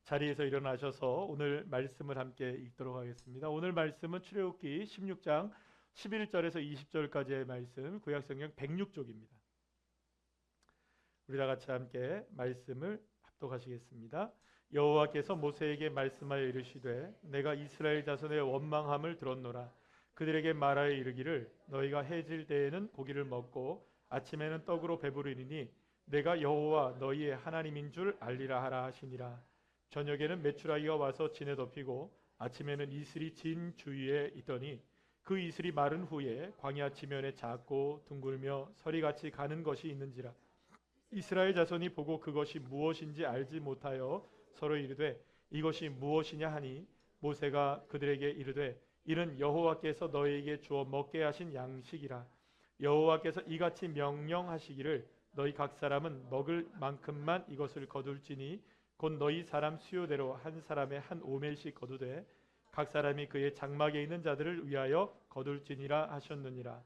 자리에서 일어나셔서 오늘 말씀을 함께 읽도록 하겠습니다. 오늘 말씀은 출애굽기 16장 11절에서 20절까지의 말씀, 구약성경 106쪽입니다. 우리 다 같이 함께 말씀을 합독하시겠습니다. 여호와께서 모세에게 말씀하여 이르시되 내가 이스라엘 자손의 원망함을 들었노라. 그들에게 말하여 이르기를 너희가 해질 때에는 고기를 먹고 아침에는 떡으로 배부르리니 내가 여호와 너희의 하나님인 줄 알리라 하라 하시니라. 저녁에는 메추라기가 와서 진에 덮이고 아침에는 이슬이 진 주위에 있더니 그 이슬이 마른 후에 광야 지면에 작고 둥글며 서리같이 가는 것이 있는지라. 이스라엘 자손이 보고 그것이 무엇인지 알지 못하여 서로 이르되 이것이 무엇이냐 하니 모세가 그들에게 이르되 이는 여호와께서 너희에게 주어 먹게 하신 양식이라. 여호와께서 이같이 명령하시기를 너희 각 사람은 먹을 만큼만 이것을 거둘지니 곧 너희 사람 수요대로 한 사람의 한 오멜씩 거두되 각 사람이 그의 장막에 있는 자들을 위하여 거둘지니라 하셨느니라.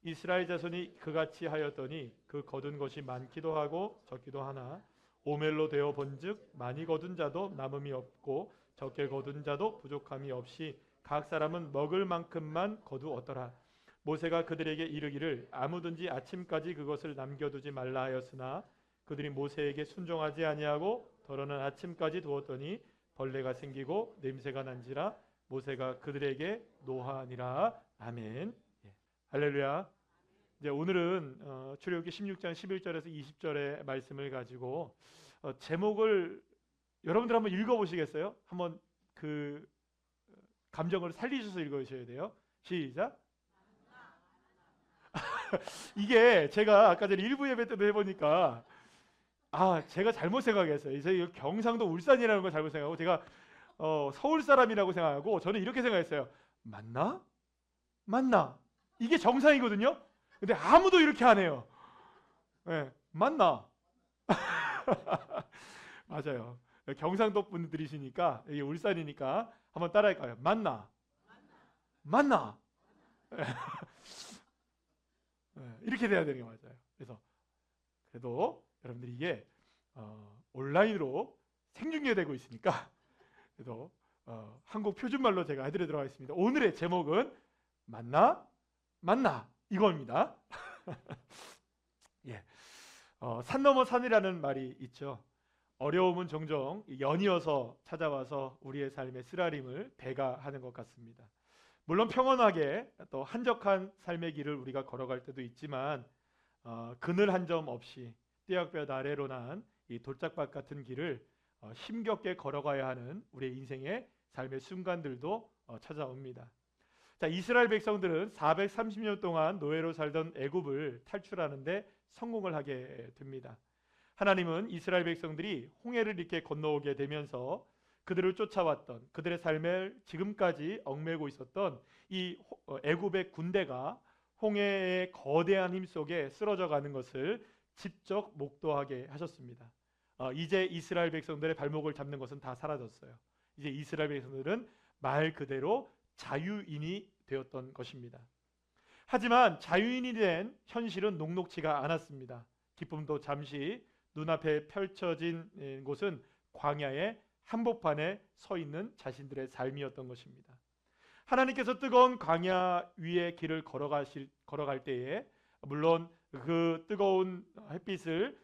이스라엘 자손이 그같이 하였더니 그 거둔 것이 많기도 하고 적기도 하나 오멜로 되어 본즉 많이 거둔 자도 남음이 없고 적게 거둔 자도 부족함이 없이 각 사람은 먹을 만큼만 거두었더라. 모세가 그들에게 이르기를 아무든지 아침까지 그것을 남겨두지 말라 하였으나 그들이 모세에게 순종하지 아니하고 더러는 아침까지 두었더니 벌레가 생기고 냄새가 난지라. 모세가 그들에게 노하니라. 아멘. 할렐루야. 이제 오늘은 출애굽기 16장 11절에서 20절의 말씀을 가지고 제목을 여러분들 한번 읽어보시겠어요? 한번 그 감정을 살리셔서 읽어주셔야 돼요. 시작. 이게 제가 아까 전에 일부 예배 때도 해보니까 제가 잘못 생각했어요. 저희 경상도 울산이라는 걸 잘못 생각하고 제가 서울 사람이라고 생각하고 저는 이렇게 생각했어요. 맞나? 맞나? 이게 정상이거든요. 근데 아무도 이렇게 안 해요. 네, 맞나? 맞아요. 경상도 분들이시니까 이게 울산이니까 한번 따라할까요? 맞나? 맞나? 이렇게 돼야 되는 게 맞아요. 그래서 그래도 여러분들이 이게 온라인으로 생중계되고 있으니까 그래도 한국 표준말로 제가 해드리도록 하겠습니다. 오늘의 제목은 맞나? 맞나? 이겁니다. 예, 산 넘어 산이라는 말이 있죠. 어려움은 종종 연이어서 찾아와서 우리의 삶의 쓰라림을 배가하는 것 같습니다. 물론 평온하게 또 한적한 삶의 길을 우리가 걸어갈 때도 있지만 그늘 한 점 없이 떼약볕 아래로 난 이 돌짝밭 같은 길을 힘겹게 걸어가야 하는 우리의 인생의 삶의 순간들도 찾아옵니다. 자, 이스라엘 백성들은 430년 동안 노예로 살던 애굽을 탈출하는데 성공을 하게 됩니다. 하나님은 이스라엘 백성들이 홍해를 이렇게 건너오게 되면서 그들을 쫓아왔던 그들의 삶을 지금까지 얽매고 있었던 이 애굽의 군대가 홍해의 거대한 힘 속에 쓰러져 가는 것을 직접 목도하게 하셨습니다. 이제 이스라엘 백성들의 발목을 잡는 것은 다 사라졌어요. 이제 이스라엘 백성들은 말 그대로 자유인이 되었던 것입니다. 하지만 자유인이 된 현실은 녹록지가 않았습니다. 기쁨도 잠시 눈앞에 펼쳐진 곳은 광야의 한복판에 서 있는 자신들의 삶이었던 것입니다. 하나님께서 뜨거운 광야 위의 길을 걸어갈 때에 물론 그 뜨거운 햇빛을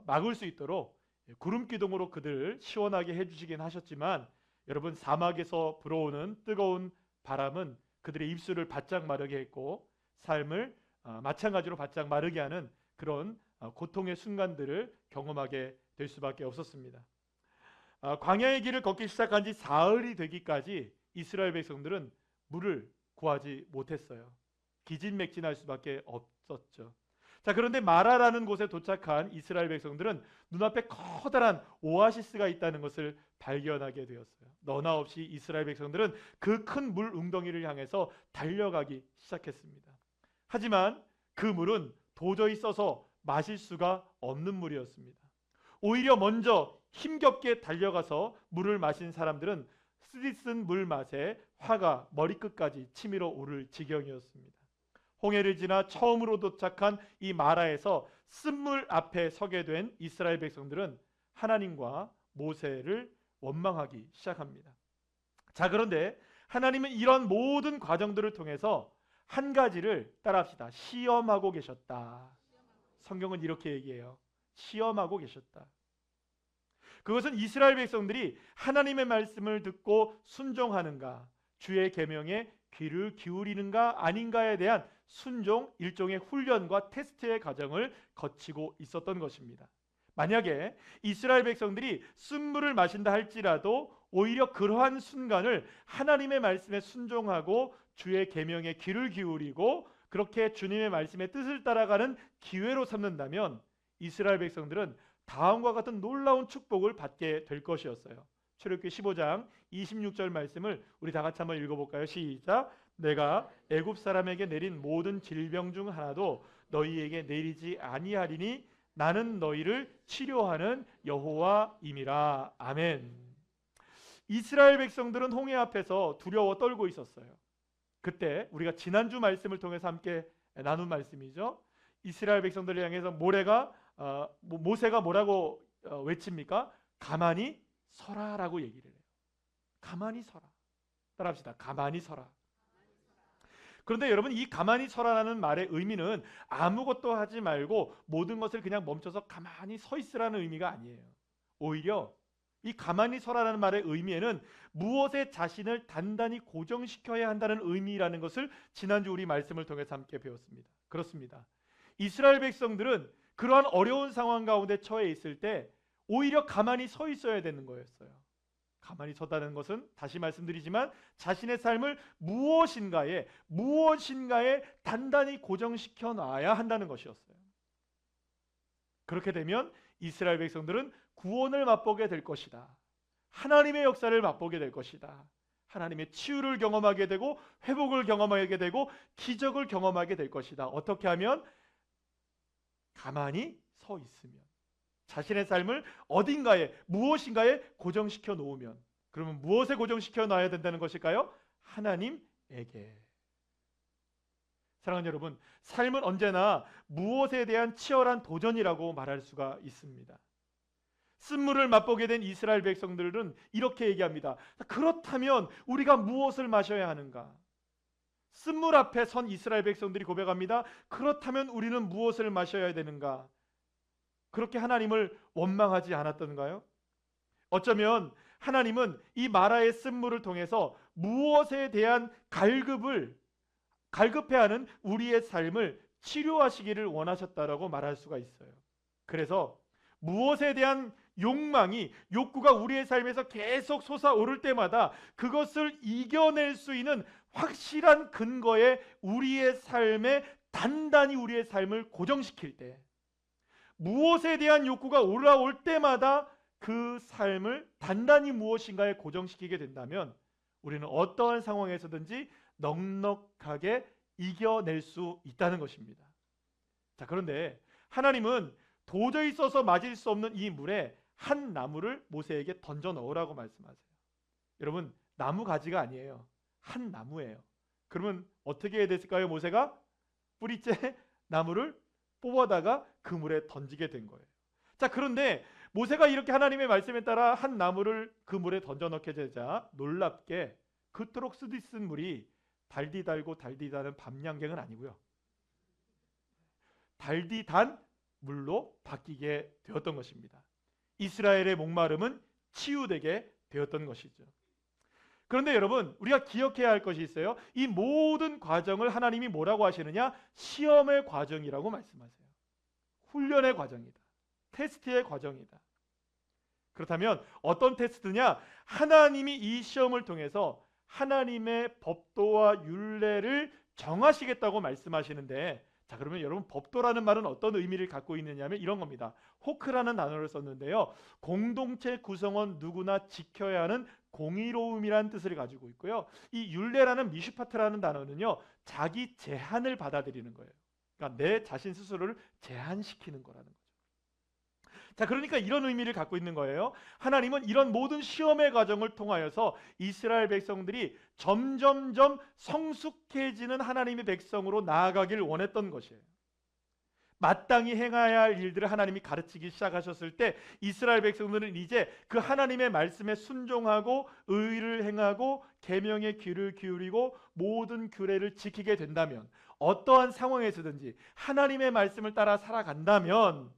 막을 수 있도록 구름 기둥으로 그들을 시원하게 해주시긴 하셨지만 여러분, 사막에서 불어오는 뜨거운 바람은 그들의 입술을 바짝 마르게 했고 삶을 마찬가지로 바짝 마르게 하는 그런 고통의 순간들을 경험하게 될 수밖에 없었습니다. 광야의 길을 걷기 시작한 지 사흘이 되기까지 이스라엘 백성들은 물을 구하지 못했어요. 기진맥진할 수밖에 없었죠. 자, 그런데 마라라는 곳에 도착한 이스라엘 백성들은 눈앞에 커다란 오아시스가 있다는 것을 발견하게 되었어요. 너나 없이 이스라엘 백성들은 그 큰 물 웅덩이를 향해서 달려가기 시작했습니다. 하지만 그 물은 도저히 써서 마실 수가 없는 물이었습니다. 오히려 먼저 힘겹게 달려가서 물을 마신 사람들은 쓰디쓴 물 맛에 화가 머리끝까지 치밀어 오를 지경이었습니다. 홍해를 지나 처음으로 도착한 이 마라에서 쓴물 앞에 서게 된 이스라엘 백성들은 하나님과 모세를 원망하기 시작합니다. 자, 그런데 하나님은 이런 모든 과정들을 통해서 한 가지를 따라합시다. 시험하고 계셨다. 성경은 이렇게 얘기해요. 시험하고 계셨다. 그것은 이스라엘 백성들이 하나님의 말씀을 듣고 순종하는가, 주의 계명에 귀를 기울이는가 아닌가에 대한 순종, 일종의 훈련과 테스트의 과정을 거치고 있었던 것입니다. 만약에 이스라엘 백성들이 쓴물을 마신다 할지라도 오히려 그러한 순간을 하나님의 말씀에 순종하고 주의 계명에 귀를 기울이고 그렇게 주님의 말씀의 뜻을 따라가는 기회로 삼는다면 이스라엘 백성들은 다음과 같은 놀라운 축복을 받게 될 것이었어요. 출애굽기 15장 26절 말씀을 우리 다 같이 한번 읽어볼까요? 시작. 내가 애굽 사람에게 내린 모든 질병 중 하나도 너희에게 내리지 아니하리니 나는 너희를 치료하는 여호와임이라. 아멘. 이스라엘 백성들은 홍해 앞에서 두려워 떨고 있었어요. 그때 우리가 지난주 말씀을 통해서 함께 나눈 말씀이죠. 이스라엘 백성들을 향해서 모세가 뭐라고 외칩니까? 가만히 서라라고 얘기를 해요. 가만히 서라. 따라합시다. 가만히 서라. 그런데 여러분, 이 가만히 서라라는 말의 의미는 아무것도 하지 말고 모든 것을 그냥 멈춰서 가만히 서 있으라는 의미가 아니에요. 오히려 이 가만히 서라라는 말의 의미에는 무엇에 자신을 단단히 고정시켜야 한다는 의미라는 것을 지난주 우리 말씀을 통해서 함께 배웠습니다. 그렇습니다. 이스라엘 백성들은 그러한 어려운 상황 가운데 처해 있을 때 오히려 가만히 서 있어야 되는 거였어요. 가만히 서다는 것은 다시 말씀드리지만 자신의 삶을 무엇인가에 단단히 고정시켜 놔야 한다는 것이었어요. 그렇게 되면 이스라엘 백성들은 구원을 맛보게 될 것이다. 하나님의 역사를 맛보게 될 것이다. 하나님의 치유를 경험하게 되고 회복을 경험하게 되고 기적을 경험하게 될 것이다. 어떻게 하면? 가만히 서 있으면, 자신의 삶을 어딘가에 무엇인가에 고정시켜 놓으면. 그러면 무엇에 고정시켜 놔야 된다는 것일까요? 하나님에게. 사랑하는 여러분, 삶은 언제나 무엇에 대한 치열한 도전이라고 말할 수가 있습니다. 쓴물을 맛보게 된 이스라엘 백성들은 이렇게 얘기합니다. 그렇다면 우리가 무엇을 마셔야 하는가? 쓴물 앞에 선 이스라엘 백성들이 고백합니다. 그렇다면 우리는 무엇을 마셔야 되는가? 그렇게 하나님을 원망하지 않았던가요? 어쩌면 하나님은 이 마라의 쓴물을 통해서 무엇에 대한 갈급해야 하는 우리의 삶을 치료하시기를 원하셨다라고 말할 수가 있어요. 그래서 무엇에 대한 욕구가 우리의 삶에서 계속 솟아오를 때마다 그것을 이겨낼 수 있는 확실한 근거에 우리의 삶에 단단히 우리의 삶을 고정시킬 때, 무엇에 대한 욕구가 올라올 때마다 그 삶을 단단히 무엇인가에 고정시키게 된다면 우리는 어떠한 상황에서든지 넉넉하게 이겨낼 수 있다는 것입니다. 자, 그런데 하나님은 도저히 써서 마실 수 없는 이 물에 한 나무를 모세에게 던져 넣으라고 말씀하세요. 여러분, 나무 가지가 아니에요. 한 나무예요. 그러면 어떻게 해야 됐을까요? 모세가 뿌리째 나무를 뽑아다가 그 물에 던지게 된 거예요. 자, 그런데 모세가 이렇게 하나님의 말씀에 따라 한 나무를 그 물에 던져 넣게 되자 놀랍게 그토록 쓰디쓴 물이 달디 달고 달디 다는 밤양갱은 아니고요. 달디 단 물로 바뀌게 되었던 것입니다. 이스라엘의 목마름은 치유되게 되었던 것이죠. 그런데 여러분, 우리가 기억해야 할 것이 있어요. 이 모든 과정을 하나님이 뭐라고 하시느냐? 시험의 과정이라고 말씀하세요. 훈련의 과정이다. 테스트의 과정이다. 그렇다면 어떤 테스트냐? 하나님이 이 시험을 통해서 하나님의 법도와 율례를 정하시겠다고 말씀하시는데, 자, 그러면 여러분, 법도라는 말은 어떤 의미를 갖고 있느냐면 이런 겁니다. 호크라는 단어를 썼는데요, 공동체 구성원 누구나 지켜야 하는 공의로움이라는 뜻을 가지고 있고요, 이 율례라는 미슈파트라는 단어는요, 자기 제한을 받아들이는 거예요. 그러니까 내 자신 스스로를 제한시키는 거라는 거죠. 자, 그러니까 이런 의미를 갖고 있는 거예요. 하나님은 이런 모든 시험의 과정을 통하여서 이스라엘 백성들이 점점점 성숙해지는 하나님의 백성으로 나아가길 원했던 것이에요. 마땅히 행해야 할 일들을 하나님이 가르치기 시작하셨을 때 이스라엘 백성들은 이제 그 하나님의 말씀에 순종하고 의를 행하고 계명에 귀를 기울이고 모든 규례를 지키게 된다면, 어떠한 상황에서든지 하나님의 말씀을 따라 살아간다면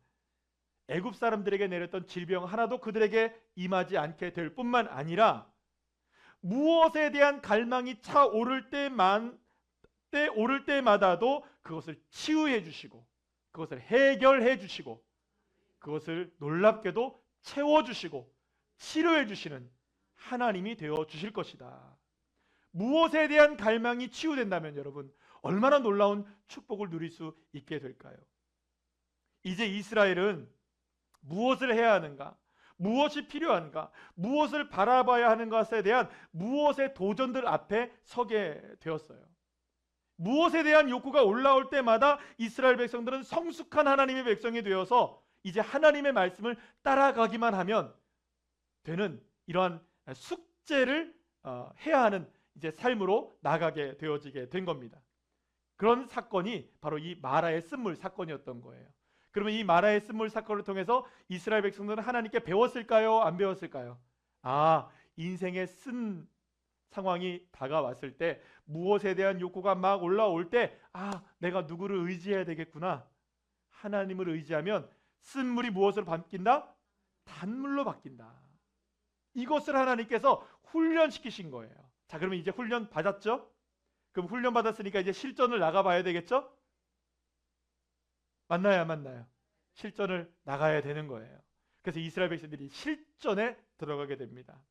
애굽 사람들에게 내렸던 질병 하나도 그들에게 임하지 않게 될 뿐만 아니라 무엇에 대한 갈망이 차오를 오를 때마다도 그것을 치유해 주시고 그것을 해결해 주시고 그것을 놀랍게도 채워 주시고 치료해 주시는 하나님이 되어 주실 것이다. 무엇에 대한 갈망이 치유된다면 여러분 얼마나 놀라운 축복을 누릴 수 있게 될까요? 이제 이스라엘은 무엇을 해야 하는가, 무엇이 필요한가, 무엇을 바라봐야 하는 것에 대한 무엇의 도전들 앞에 서게 되었어요. 무엇에 대한 욕구가 올라올 때마다 이스라엘 백성들은 성숙한 하나님의 백성이 되어서 이제 하나님의 말씀을 따라가기만 하면 되는 이러한 숙제를 해야 하는 이제 삶으로 나가게 되어지게 된 겁니다. 그런 사건이 바로 이 마라의 쓴물 사건이었던 거예요. 그러면 이 마라의 쓴물 사건을 통해서 이스라엘 백성들은 하나님께 배웠을까요? 안 배웠을까요? 인생의 쓴 상황이 다가왔을 때, 무엇에 대한 욕구가 막 올라올 때, 내가 누구를 의지해야 되겠구나. 하나님을 의지하면 쓴물이 무엇으로 바뀐다? 단물로 바뀐다. 이것을 하나님께서 훈련시키신 거예요. 자, 그러면 이제 훈련 받았죠? 그럼 훈련 받았으니까 이제 실전을 나가봐야 되겠죠? 맞나요, 안 맞나요? 실전을 나가야 되는 거예요. 그래서 이스라엘 백성들이 실전에 들어가게 됩니다.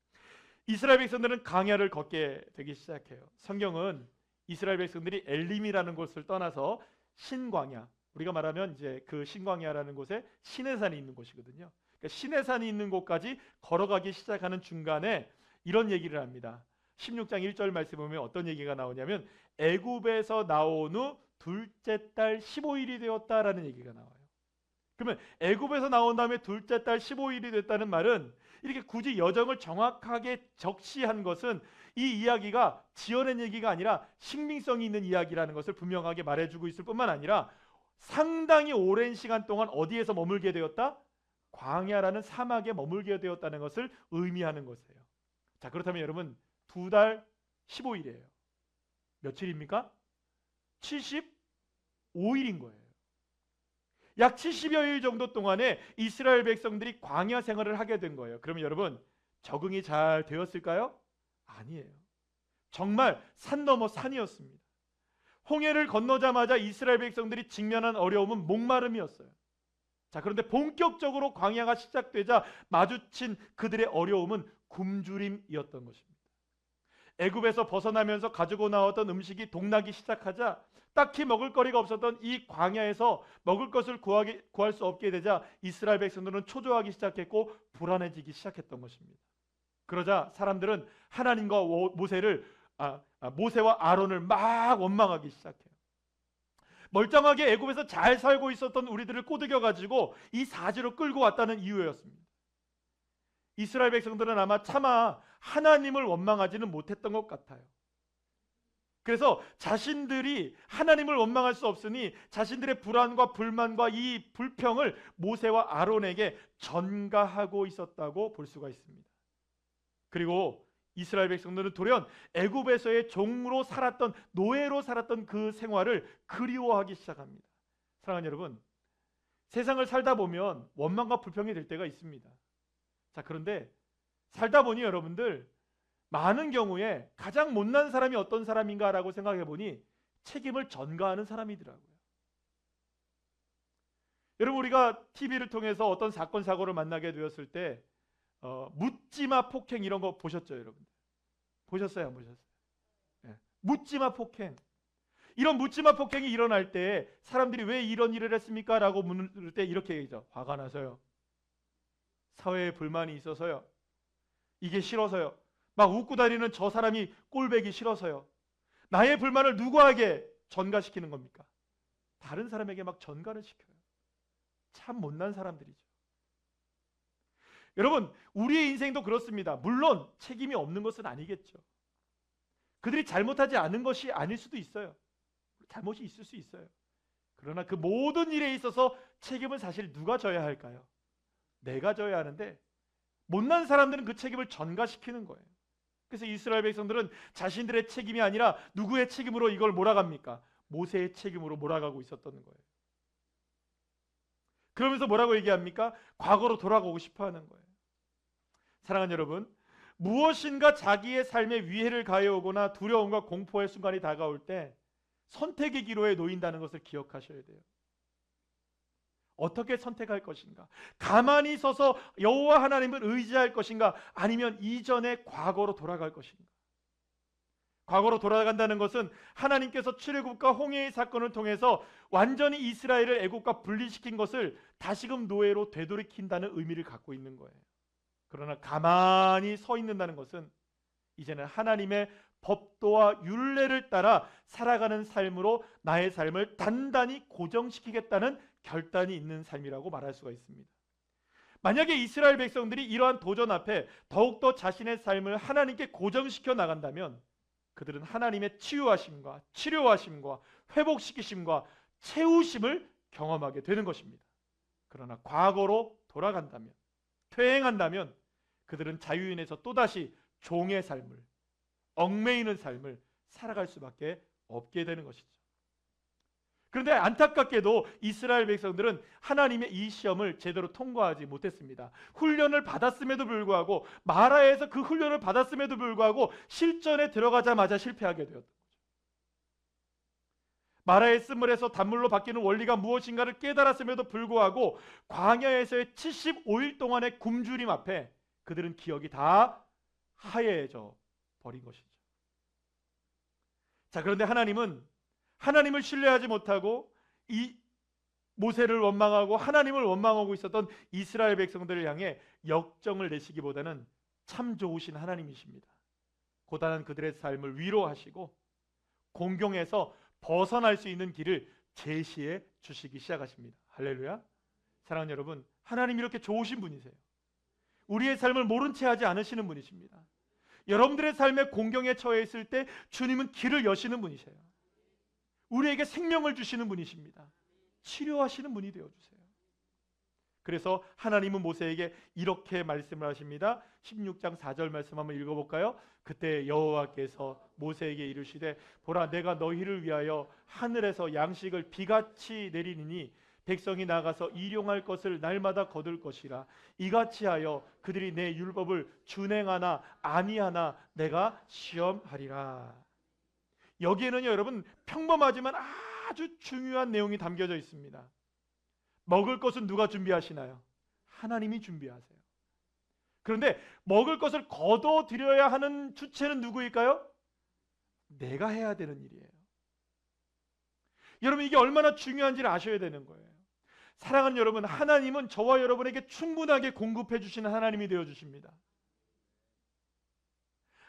이스라엘 백성들은 광야를 걷게 되기 시작해요. 성경은 이스라엘 백성들이 엘림이라는 곳을 떠나서 신광야, 우리가 말하면 이제 그 신광야라는 곳에 시내산이 있는 곳이거든요. 그러니까 시내산이 있는 곳까지 걸어가기 시작하는 중간에 이런 얘기를 합니다. 16장 1절 말씀 보면 어떤 얘기가 나오냐면 애굽에서 나온 후 둘째 달 15일이 되었다라는 얘기가 나와요. 그러면 애굽에서 나온 다음에 둘째 달 15일이 됐다는 말은 이렇게 굳이 여정을 정확하게 적시한 것은 이 이야기가 지어낸 얘기가 아니라 신빙성이 있는 이야기라는 것을 분명하게 말해주고 있을 뿐만 아니라 상당히 오랜 시간 동안 어디에서 머물게 되었다? 광야라는 사막에 머물게 되었다는 것을 의미하는 것이에요. 자, 그렇다면 여러분 2달 15일이에요. 며칠입니까? 75일인 거예요. 약 70여일 정도 동안에 이스라엘 백성들이 광야 생활을 하게 된 거예요. 그러면 여러분 적응이 잘 되었을까요? 아니에요. 정말 산 넘어 산이었습니다. 홍해를 건너자마자 이스라엘 백성들이 직면한 어려움은 목마름이었어요. 자, 그런데 본격적으로 광야가 시작되자 마주친 그들의 어려움은 굶주림이었던 것입니다. 애굽에서 벗어나면서 가지고 나왔던 음식이 동나기 시작하자 딱히 먹을 거리가 없었던 이 광야에서 먹을 것을 구할 수 없게 되자 이스라엘 백성들은 초조하기 시작했고 불안해지기 시작했던 것입니다. 그러자 사람들은 하나님과 모세와 아론을 막 원망하기 시작해요. 멀쩡하게 애굽에서 잘 살고 있었던 우리들을 꼬드겨가지고 이 사지로 끌고 왔다는 이유였습니다. 이스라엘 백성들은 아마 차마 하나님을 원망하지는 못했던 것 같아요. 그래서 자신들이 하나님을 원망할 수 없으니 자신들의 불안과 불만과 이 불평을 모세와 아론에게 전가하고 있었다고 볼 수가 있습니다. 그리고 이스라엘 백성들은 돌연 애굽에서의 종으로 살았던, 노예로 살았던 그 생활을 그리워하기 시작합니다. 사랑하는 여러분, 세상을 살다 보면 원망과 불평이 될 때가 있습니다. 자, 그런데 살다 보니 여러분들 많은 경우에 가장 못난 사람이 어떤 사람인가라고 생각해 보니 책임을 전가하는 사람이더라고요. 여러분, 우리가 TV를 통해서 어떤 사건 사고를 만나게 되었을 때 묻지마 폭행 이런 거 보셨죠, 여러분? 보셨어요, 안 보셨어요? 네. 묻지마 폭행. 이런 묻지마 폭행이 일어날 때 사람들이 왜 이런 일을 했습니까? 라고 묻을 때 이렇게 얘기하죠. 화가 나서요. 사회에 불만이 있어서요. 이게 싫어서요. 막 웃고 다니는 저 사람이 꼴배기 싫어서요. 나의 불만을 누구에게 전가시키는 겁니까? 다른 사람에게 막 전가를 시켜요. 참 못난 사람들이죠. 여러분, 우리의 인생도 그렇습니다. 물론 책임이 없는 것은 아니겠죠. 그들이 잘못하지 않은 것이 아닐 수도 있어요. 잘못이 있을 수 있어요. 그러나 그 모든 일에 있어서 책임은 사실 누가 져야 할까요? 내가 져야 하는데 못난 사람들은 그 책임을 전가시키는 거예요. 그래서 이스라엘 백성들은 자신들의 책임이 아니라 누구의 책임으로 이걸 몰아갑니까? 모세의 책임으로 몰아가고 있었던 거예요. 그러면서 뭐라고 얘기합니까? 과거로 돌아가고 싶어 하는 거예요. 사랑하는 여러분, 무엇인가 자기의 삶에 위해를 가해오거나 두려움과 공포의 순간이 다가올 때 선택의 기로에 놓인다는 것을 기억하셔야 돼요. 어떻게 선택할 것인가? 가만히 서서 여호와 하나님을 의지할 것인가? 아니면 이전의 과거로 돌아갈 것인가? 과거로 돌아간다는 것은 하나님께서 출애굽과 홍해의 사건을 통해서 완전히 이스라엘을 애국과 분리시킨 것을 다시금 노예로 되돌이킨다는 의미를 갖고 있는 거예요. 그러나 가만히 서 있는다는 것은 이제는 하나님의 법도와 율례를 따라 살아가는 삶으로 나의 삶을 단단히 고정시키겠다는 결단이 있는 삶이라고 말할 수가 있습니다. 만약에 이스라엘 백성들이 이러한 도전 앞에 더욱더 자신의 삶을 하나님께 고정시켜 나간다면 그들은 하나님의 치유하심과 치료하심과 회복시키심과 채우심을 경험하게 되는 것입니다. 그러나 과거로 돌아간다면, 퇴행한다면 그들은 자유인에서 또다시 종의 삶을, 얽매이는 삶을 살아갈 수밖에 없게 되는 것이죠. 그런데 안타깝게도 이스라엘 백성들은 하나님의 이 시험을 제대로 통과하지 못했습니다. 훈련을 받았음에도 불구하고, 마라에서 그 훈련을 받았음에도 불구하고 실전에 들어가자마자 실패하게 되었던 거죠. 마라의 쓴물에서 단물로 바뀌는 원리가 무엇인가를 깨달았음에도 불구하고 광야에서의 75일 동안의 굶주림 앞에 그들은 기억이 다 하얘져 버린 것이죠. 자, 그런데 하나님을 신뢰하지 못하고 이 모세를 원망하고 하나님을 원망하고 있었던 이스라엘 백성들을 향해 역정을 내시기보다는 참 좋으신 하나님이십니다. 고단한 그들의 삶을 위로하시고 공경에서 벗어날 수 있는 길을 제시해 주시기 시작하십니다. 할렐루야. 사랑하는 여러분, 하나님 이렇게 좋으신 분이세요. 우리의 삶을 모른 채 하지 않으시는 분이십니다. 여러분들의 삶의 공경에 처해 있을 때 주님은 길을 여시는 분이세요. 우리에게 생명을 주시는 분이십니다. 치료하시는 분이 되어주세요. 그래서 하나님은 모세에게 이렇게 말씀을 하십니다. 16장 4절 말씀 한번 읽어볼까요? 그때 여호와께서 모세에게 이르시되 보라 내가 너희를 위하여 하늘에서 양식을 비같이 내리니 백성이 나가서 일용할 것을 날마다 거둘 것이라. 이같이 하여 그들이 내 율법을 준행하나 아니하나 내가 시험하리라. 여기에는요 여러분 평범하지만 아주 중요한 내용이 담겨져 있습니다. 먹을 것은 누가 준비하시나요? 하나님이 준비하세요. 그런데 먹을 것을 거둬들여야 하는 주체는 누구일까요? 내가 해야 되는 일이에요. 여러분 이게 얼마나 중요한지를 아셔야 되는 거예요. 사랑하는 여러분, 하나님은 저와 여러분에게 충분하게 공급해 주시는 하나님이 되어 주십니다.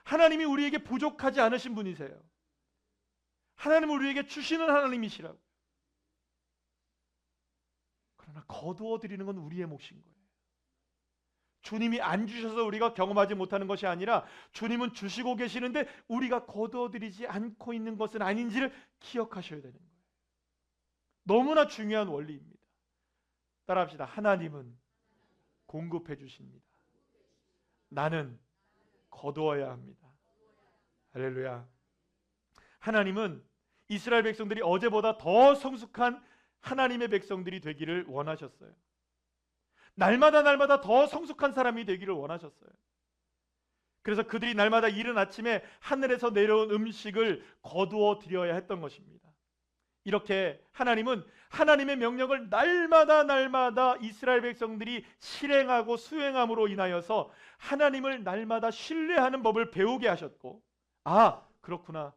하나님이 우리에게 부족하지 않으신 분이세요. 하나님은 우리에게 주시는 하나님이시라고. 그러나 거두어 드리는 건 우리의 몫인 거예요. 주님이 안 주셔서 우리가 경험하지 못하는 것이 아니라 주님은 주시고 계시는데 우리가 거두어 드리지 않고 있는 것은 아닌지를 기억하셔야 되는 거예요. 너무나 중요한 원리입니다. 따라합시다. 하나님은 공급해 주십니다. 나는 거두어야 합니다. 할렐루야. 하나님은 이스라엘 백성들이 어제보다 더 성숙한 하나님의 백성들이 되기를 원하셨어요. 날마다 더 성숙한 사람이 되기를 원하셨어요. 그래서 그들이 날마다 이른 아침에 하늘에서 내려온 음식을 거두어 드려야 했던 것입니다. 이렇게 하나님은 하나님의 명령을 날마다 이스라엘 백성들이 실행하고 수행함으로 인하여서 하나님을 날마다 신뢰하는 법을 배우게 하셨고, 아 그렇구나,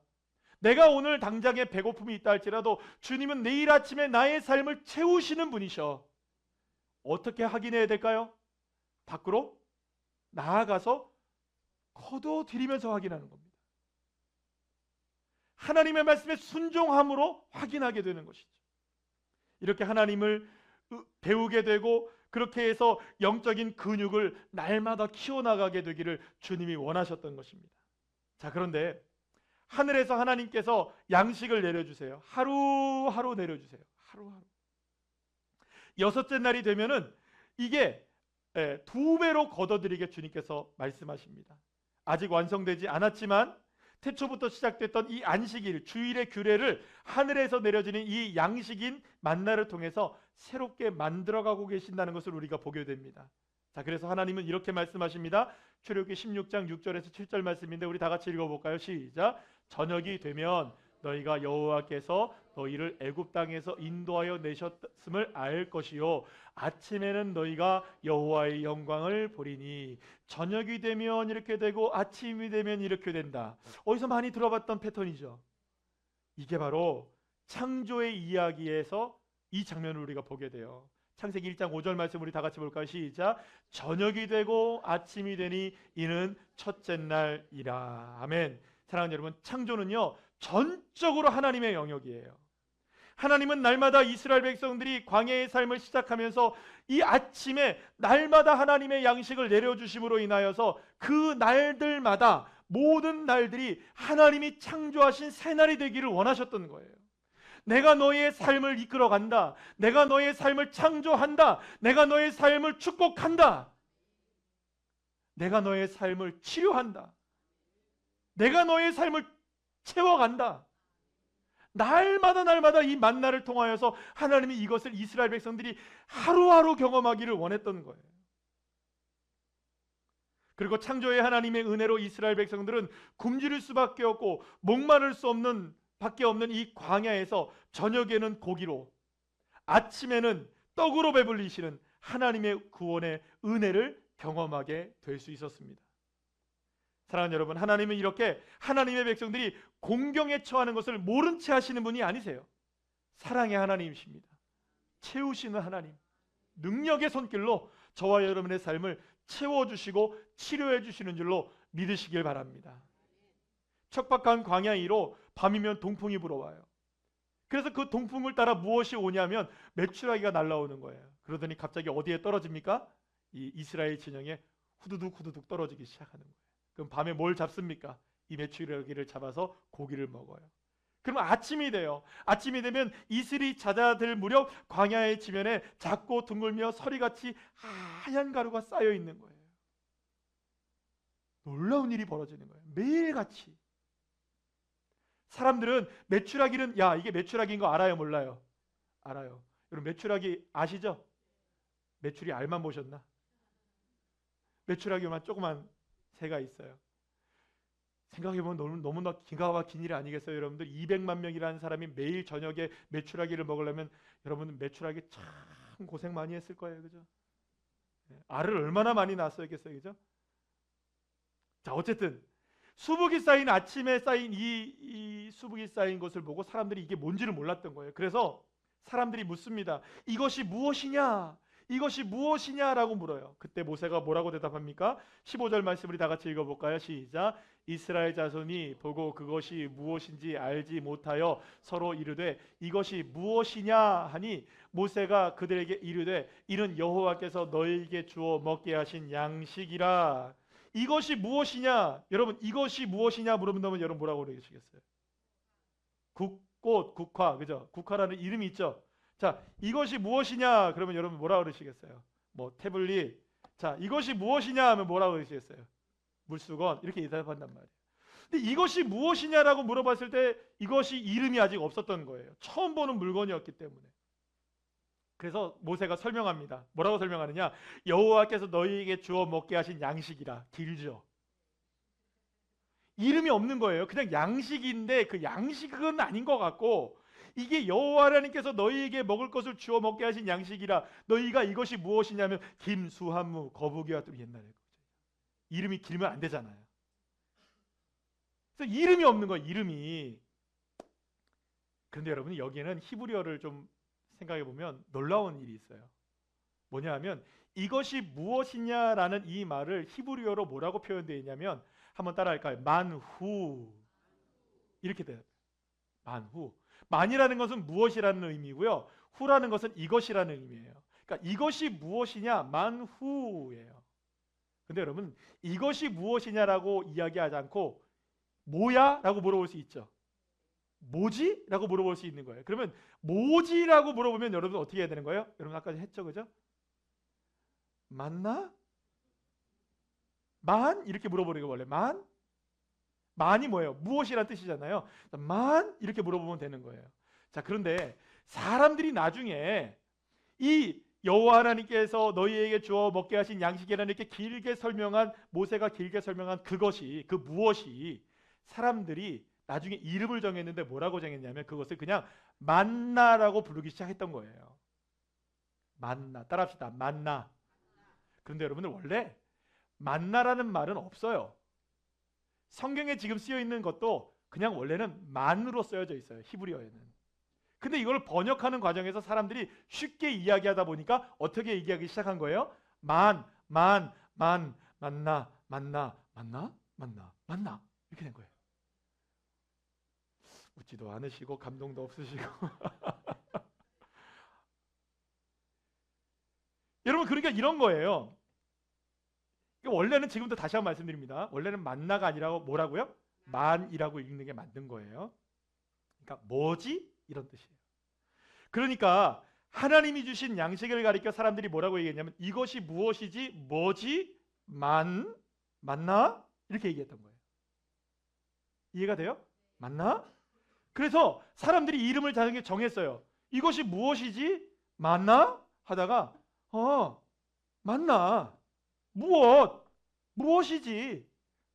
내가 오늘 당장에 배고픔이 있다 할지라도 주님은 내일 아침에 나의 삶을 채우시는 분이셔. 어떻게 확인해야 될까요? 밖으로 나아가서 거두어 드리면서 확인하는 겁니다. 하나님의 말씀에 순종함으로 확인하게 되는 것이죠. 이렇게 하나님을 배우게 되고 그렇게 해서 영적인 근육을 날마다 키워나가게 되기를 주님이 원하셨던 것입니다. 자, 그런데 하늘에서 하나님께서 양식을 내려주세요. 하루하루 내려주세요. 하루하루. 여섯째 날이 되면은 이게 2배로 거둬들이게 주님께서 말씀하십니다. 아직 완성되지 않았지만 태초부터 시작됐던 이 안식일, 주일의 규례를 하늘에서 내려지는 이 양식인 만나를 통해서 새롭게 만들어가고 계신다는 것을 우리가 보게 됩니다. 자, 그래서 하나님은 이렇게 말씀하십니다. 출애굽기 16장 6절에서 7절 말씀인데 우리 다 같이 읽어볼까요? 시작. 저녁이 되면 너희가 여호와께서 너희를 애굽 땅에서 인도하여 내셨음을 알 것이요 아침에는 너희가 여호와의 영광을 보리니. 저녁이 되면 이렇게 되고 아침이 되면 이렇게 된다. 어디서 많이 들어봤던 패턴이죠. 이게 바로 창조의 이야기에서 이 장면을 우리가 보게 돼요. 창세기 1장 5절 말씀 우리 다 같이 볼까요? 시작. 저녁이 되고 아침이 되니 이는 첫째 날이라. 아멘. 사랑하는 여러분, 창조는요 전적으로 하나님의 영역이에요. 하나님은 날마다 이스라엘 백성들이 광야의 삶을 시작하면서 이 아침에 날마다 하나님의 양식을 내려주심으로 인하여서 그 날들마다 모든 날들이 하나님이 창조하신 새날이 되기를 원하셨던 거예요. 내가 너의 삶을 이끌어간다. 내가 너의 삶을 창조한다. 내가 너의 삶을 축복한다. 내가 너의 삶을 치료한다. 내가 너의 삶을 채워간다. 날마다 이 만나를 통하여서 하나님이 이것을 이스라엘 백성들이 하루하루 경험하기를 원했던 거예요. 그리고 창조의 하나님의 은혜로 이스라엘 백성들은 굶주릴 수밖에 없고 목마를 수 없는 밖에 없는 이 광야에서 저녁에는 고기로 아침에는 떡으로 배불리시는 하나님의 구원의 은혜를 경험하게 될 수 있었습니다. 사랑하는 여러분, 하나님은 이렇게 하나님의 백성들이 공경에 처하는 것을 모른 채 하시는 분이 아니세요. 사랑의 하나님이십니다. 채우시는 하나님, 능력의 손길로 저와 여러분의 삶을 채워주시고 치료해 주시는 줄로 믿으시길 바랍니다. 척박한 광야 위로 밤이면 동풍이 불어와요. 그래서 그 동풍을 따라 무엇이 오냐면 메추라기가 날아오는 거예요. 그러더니 갑자기 어디에 떨어집니까? 이 이스라엘 진영에 후두둑 떨어지기 시작하는 거예요. 그럼 밤에 뭘 잡습니까? 이 메추라기를 잡아서 고기를 먹어요. 그러면 아침이 돼요. 아침이 되면 이슬이 잦아들 무렵 광야의 지면에 작고 둥글며 서리같이 하얀 가루가 쌓여 있는 거예요. 놀라운 일이 벌어지는 거예요. 매일같이. 사람들은 메추라기는 야 이게 메추라기인 거 알아요? 몰라요? 알아요. 여러분 메추라기 아시죠? 메추리 알만 보셨나? 메추라기만 조그만 새가 있어요. 생각해보면 너무나 기가 막힌 일 아니겠어요? 여러분들 200만 명이라는 사람이 매일 저녁에 메추라기를 먹으려면 여러분 메추라기 참 고생 많이 했을 거예요. 그죠? 알을 얼마나 많이 낳았어야겠어요. 그죠? 자, 어쨌든 수북이 쌓인 아침에 쌓인 이 수북이 쌓인 것을 보고 사람들이 이게 뭔지를 몰랐던 거예요. 그래서 사람들이 묻습니다. 이것이 무엇이냐? 이것이 무엇이냐라고 물어요. 그때 모세가 뭐라고 대답합니까? 15절 말씀 우리 다 같이 읽어볼까요? 시작. 이스라엘 자손이 보고 그것이 무엇인지 알지 못하여 서로 이르되 이것이 무엇이냐 하니 모세가 그들에게 이르되 이는 여호와께서 너희에게 주어 먹게 하신 양식이라. 이것이 무엇이냐? 여러분 이것이 무엇이냐 물어본다면 여러분 뭐라고 그러시겠어요? 국꽃, 국화, 그죠? 국화라는 이름이 있죠. 자, 이것이 무엇이냐? 그러면 여러분 뭐라고 그러시겠어요? 뭐 태블릿. 자, 이것이 무엇이냐 하면 뭐라고 그러시겠어요? 물수건. 이렇게 대답한단 말이에요. 근데 이것이 무엇이냐라고 물어봤을 때 이것이 이름이 아직 없었던 거예요. 처음 보는 물건이었기 때문에. 그래서 모세가 설명합니다. 뭐라고 설명하느냐? 여호와께서 너희에게 주어 먹게 하신 양식이라. 길죠. 이름이 없는 거예요. 그냥 양식인데 그 양식은 아닌 것 같고 이게 여호와 하나님께서 너희에게 먹을 것을 주어 먹게 하신 양식이라. 너희가 이것이 무엇이냐면 김수한무 거북이와 또 옛날에 이름이 길면 안 되잖아요. 그래서 이름이 없는 거예요. 이름이. 그런데 여러분 여기에는 히브리어를 좀 생각해 보면 놀라운 일이 있어요. 뭐냐 하면 이것이 무엇이냐라는 이 말을 히브리어로 뭐라고 표현되어 있냐면 한번 따라할까요? 만후. 이렇게 돼요. 만후. 만이라는 것은 무엇이라는 의미고요. 후라는 것은 이것이라는 의미예요. 그러니까 이것이 무엇이냐? 만후예요. 근데 여러분 이것이 무엇이냐라고 이야기하지 않고 뭐야? 라고 물어볼 수 있죠. 뭐지? 라고 물어볼 수 있는 거예요. 그러면 뭐지? 라고 물어보면 여러분 어떻게 해야 되는 거예요? 여러분 아까 했죠, 그죠? 맞나? 만? 이렇게 물어보는 거 원래 만? 만이 뭐예요? 무엇이란 뜻이잖아요. 만? 이렇게 물어보면 되는 거예요. 자, 그런데 사람들이 나중에 이 여호와 하나님께서 너희에게 주어 먹게 하신 양식이라는 이렇게 길게 설명한, 모세가 길게 설명한 그것이, 그 무엇이, 사람들이 나중에 이름을 정했는데 뭐라고 정했냐면 그것을 그냥 만나라고 부르기 시작했던 거예요. 만나. 따라합시다. 만나. 그런데 여러분들 원래 만나라는 말은 없어요. 성경에 지금 쓰여 있는 것도 그냥 원래는 만으로 쓰여져 있어요. 히브리어에는. 근데 이걸 번역하는 과정에서 사람들이 쉽게 이야기하다 보니까 어떻게 얘기하기 시작한 거예요? 만나, 이렇게 된 거예요. 웃지도 않으시고 감동도 없으시고 여러분, 그러니까 이런 거예요. 원래는, 지금도 다시 한번 말씀드립니다, 원래는 만나가 아니라 뭐라고요? 만이라고 읽는 게 맞는 거예요. 그러니까 뭐지? 이런 뜻이에요. 그러니까 하나님이 주신 양식을 가리켜 사람들이 뭐라고 얘기했냐면 이것이 무엇이지? 뭐지? 만나? 이렇게 얘기했던 거예요. 이해가 돼요? 만나? 그래서 사람들이 이름을 정했어요. 이것이 무엇이지? 만나? 하다가 만나. 무엇이지?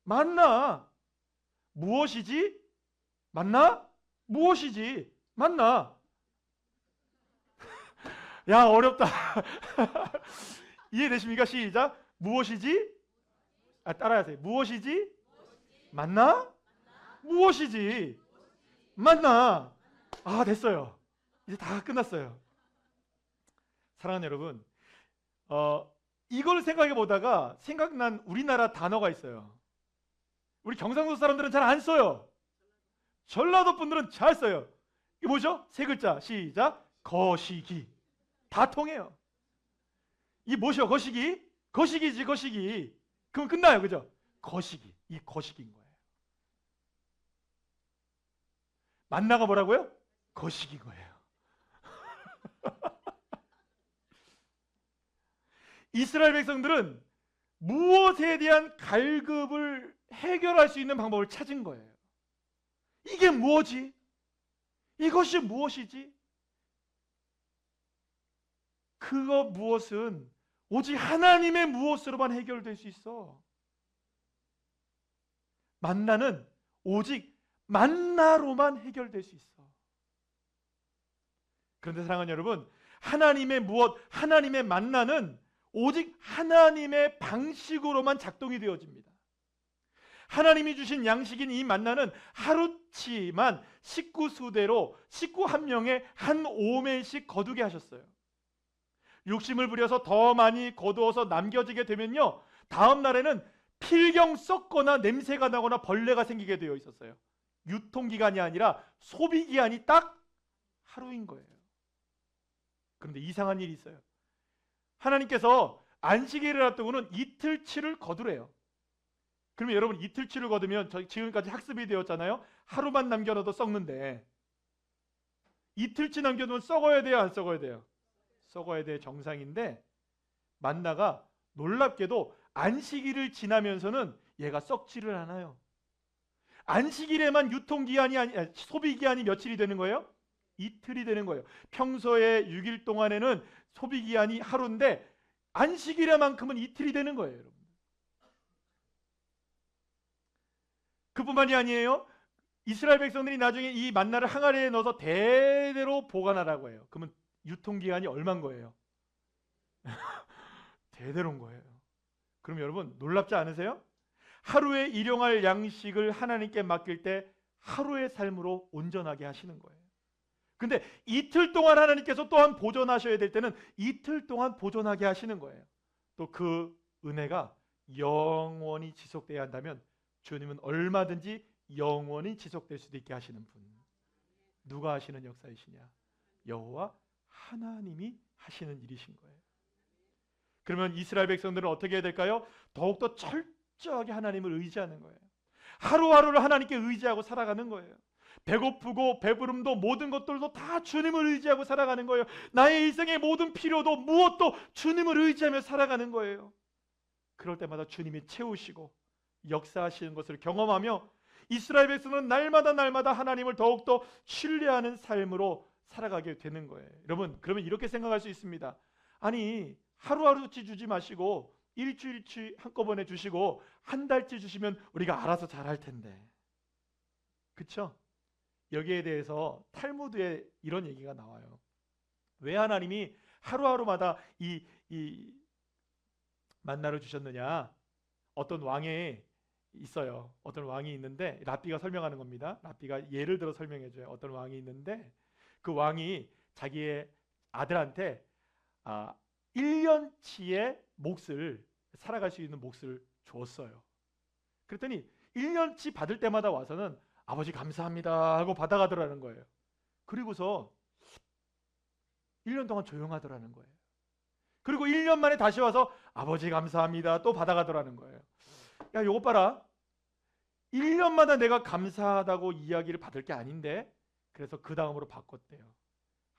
만나. 무엇이지? 만나? 무엇이지? 만나. 야, 어렵다. 이해되십니까? 시작. 무엇이지? 따라하세요. 무엇이지? 만나? 무엇이지? 만나. 됐어요. 이제 다 끝났어요. 사랑하는 여러분, 이걸 생각해 보다가 생각난 우리나라 단어가 있어요. 우리 경상도 사람들은 잘 안 써요. 전라도 분들은 잘 써요. 이게 뭐죠? 세 글자. 시작. 거시기. 다 통해요. 이 뭐죠? 거시기? 거시기지, 거시기. 그럼 끝나요, 그죠? 거시기. 이 거시기인 거예요. 만나가 뭐라고요? 거시기인 거예요. 이스라엘 백성들은 무엇에 대한 갈급을 해결할 수 있는 방법을 찾은 거예요. 이게 무엇이? 이것이 무엇이지? 그거 무엇은 오직 하나님의 무엇으로만 해결될 수 있어. 만나는 오직 만나로만 해결될 수 있어. 그런데 사랑하는 여러분, 하나님의 무엇, 하나님의 만나는 오직 하나님의 방식으로만 작동이 되어집니다. 하나님이 주신 양식인 이 만나는 하루치만 식구 수대로 식구 한 명에 한 오멜씩 거두게 하셨어요. 욕심을 부려서 더 많이 거두어서 남겨지게 되면요, 다음 날에는 필경 썩거나 냄새가 나거나 벌레가 생기게 되어 있었어요. 유통기간이 아니라 소비기한이 딱 하루인 거예요. 그런데 이상한 일이 있어요. 하나님께서 안식일을 놔두고는 이틀치를 거두래요. 그러면 여러분, 이틀치를 거두면 지금까지 학습이 되었잖아요. 하루만 남겨놔도 썩는데 이틀치 남겨두면 썩어야 돼요, 안 썩어야 돼요? 썩어야 돼, 정상인데 만나가 놀랍게도 안식일을 지나면서는 얘가 썩지를 않아요. 안식일에만 유통기한이 소비기한이 며칠이 되는 거예요? 이틀이 되는 거예요. 평소에 6일 동안에는 소비기한이 하루인데 안식일에만큼은 이틀이 되는 거예요, 여러분. 그뿐만이 아니에요. 이스라엘 백성들이 나중에 이 만나를 항아리에 넣어서 대대로 보관하라고 해요. 그러면 유통기한이 얼마인 거예요? 대대로인 거예요. 그럼 여러분, 놀랍지 않으세요? 하루에 일용할 양식을 하나님께 맡길 때 하루의 삶으로 온전하게 하시는 거예요. 근데 이틀 동안 하나님께서 또한 보존하셔야 될 때는 이틀 동안 보존하게 하시는 거예요. 또 그 은혜가 영원히 지속돼야 한다면 주님은 얼마든지 영원히 지속될 수도 있게 하시는 분. 누가 하시는 역사이시냐? 여호와 하나님이 하시는 일이신 거예요. 그러면 이스라엘 백성들은 어떻게 해야 될까요? 더욱더 철저하게 하나님을 의지하는 거예요. 하루하루를 하나님께 의지하고 살아가는 거예요. 배고프고 배부름도 모든 것들도 다 주님을 의지하고 살아가는 거예요. 나의 일생의 모든 필요도 무엇도 주님을 의지하며 살아가는 거예요. 그럴 때마다 주님이 채우시고 역사하시는 것을 경험하며 이스라엘 백성은 날마다 하나님을 더욱더 신뢰하는 삶으로 살아가게 되는 거예요. 여러분, 그러면 이렇게 생각할 수 있습니다. 아니, 하루하루치 주지 마시고 일주일치 한꺼번에 주시고 한 달치 주시면 우리가 알아서 잘할 텐데. 그렇죠? 여기에 대해서 탈무드에 이런 얘기가 나와요. 왜 하나님이 하루하루마다 이 만나를 주셨느냐? 어떤 왕이 있어요. 어떤 왕이 있는데, 랍비가 설명하는 겁니다. 랍비가 예를 들어 설명해 줘요. 어떤 왕이 있는데 그 왕이 자기의 아들한테 1년치의 몫을, 살아갈 수 있는 몫을 줬어요. 그랬더니 1년치 받을 때마다 와서는 아버지 감사합니다 하고 받아가더라는 거예요. 그리고서 1년 동안 조용하더라는 거예요. 그리고 1년 만에 다시 와서 아버지 감사합니다 또 받아가더라는 거예요. 야, 요거 봐라. 1년마다 내가 감사하다고 이야기를 받을 게 아닌데, 그래서 그 다음으로 바꿨대요.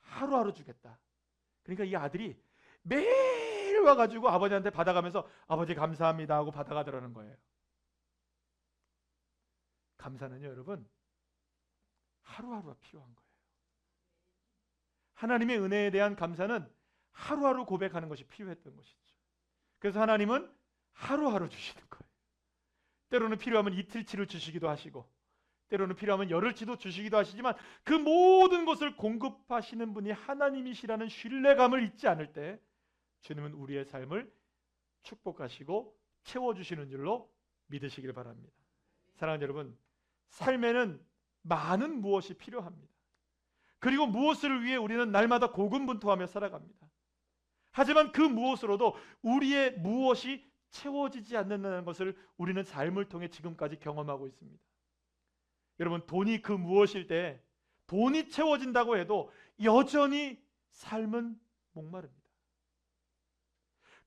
하루하루 주겠다. 그러니까 이 아들이 매일 와가지고 아버지한테 받아가면서 아버지 감사합니다 하고 받아가더라는 거예요. 감사는요, 여러분, 하루하루가 필요한 거예요. 하나님의 은혜에 대한 감사는 하루하루 고백하는 것이 필요했던 것이죠. 그래서 하나님은 하루하루 주시는 거예요. 때로는 필요하면 이틀치를 주시기도 하시고, 때로는 필요하면 열흘치도 주시기도 하시지만, 그 모든 것을 공급하시는 분이 하나님이시라는 신뢰감을 잊지 않을 때 주님은 우리의 삶을 축복하시고 채워주시는 줄로 믿으시길 바랍니다. 사랑하는 여러분, 삶에는 많은 무엇이 필요합니다. 그리고 무엇을 위해 우리는 날마다 고군분투하며 살아갑니다. 하지만 그 무엇으로도 우리의 무엇이 채워지지 않는다는 것을 우리는 삶을 통해 지금까지 경험하고 있습니다. 여러분, 돈이 그 무엇일 때 돈이 채워진다고 해도 여전히 삶은 목마릅니다.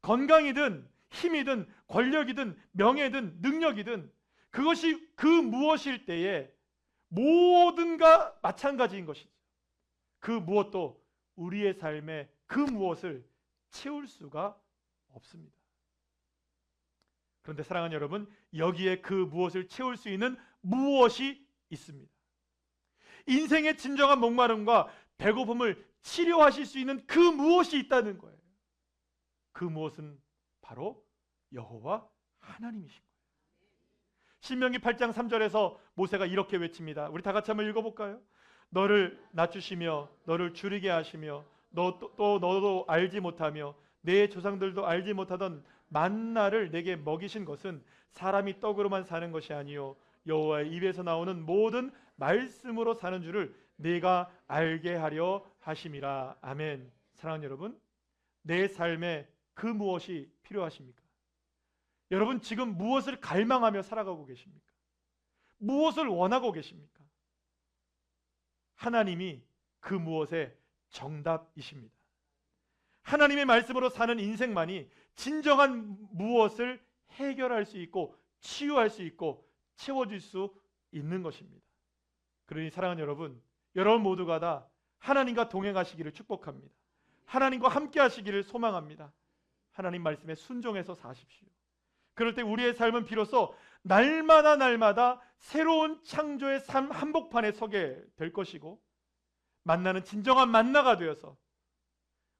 건강이든 힘이든 권력이든 명예든 능력이든 그것이 그 무엇일 때에 모든가 마찬가지인 것이죠. 그 무엇도 우리의 삶에 그 무엇을 채울 수가 없습니다. 그런데 사랑하는 여러분, 여기에 그 무엇을 채울 수 있는 무엇이 있습니다. 인생의 진정한 목마름과 배고픔을 치료하실 수 있는 그 무엇이 있다는 거예요. 그 무엇은 바로 여호와 하나님이신 거예요. 신명기 8장 3절에서 모세가 이렇게 외칩니다. 우리 다 같이 한번 읽어볼까요? 너를 낮추시며 너를 줄이게 하시며 너도 알지 못하며 내 조상들도 알지 못하던 만나를 내게 먹이신 것은 사람이 떡으로만 사는 것이 아니요 여호와의 입에서 나오는 모든 말씀으로 사는 줄을 내가 알게 하려 하심이라. 아멘. 사랑하는 여러분, 내 삶에 그 무엇이 필요하십니까? 여러분, 지금 무엇을 갈망하며 살아가고 계십니까? 무엇을 원하고 계십니까? 하나님이 그 무엇의 정답이십니다. 하나님의 말씀으로 사는 인생만이 진정한 무엇을 해결할 수 있고 치유할 수 있고 채워줄 수 있는 것입니다. 그러니 사랑하는 여러분, 여러분 모두가 다 하나님과 동행하시기를 축복합니다. 하나님과 함께 하시기를 소망합니다. 하나님 말씀에 순종해서 사십시오. 그럴 때 우리의 삶은 비로소 날마다 새로운 창조의 삶 한복판에 서게 될 것이고, 만나는 진정한 만나가 되어서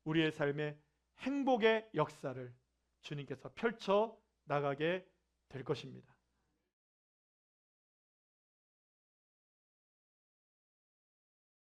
우리의 삶의 행복의 역사를 주님께서 펼쳐 나가게 될 것입니다.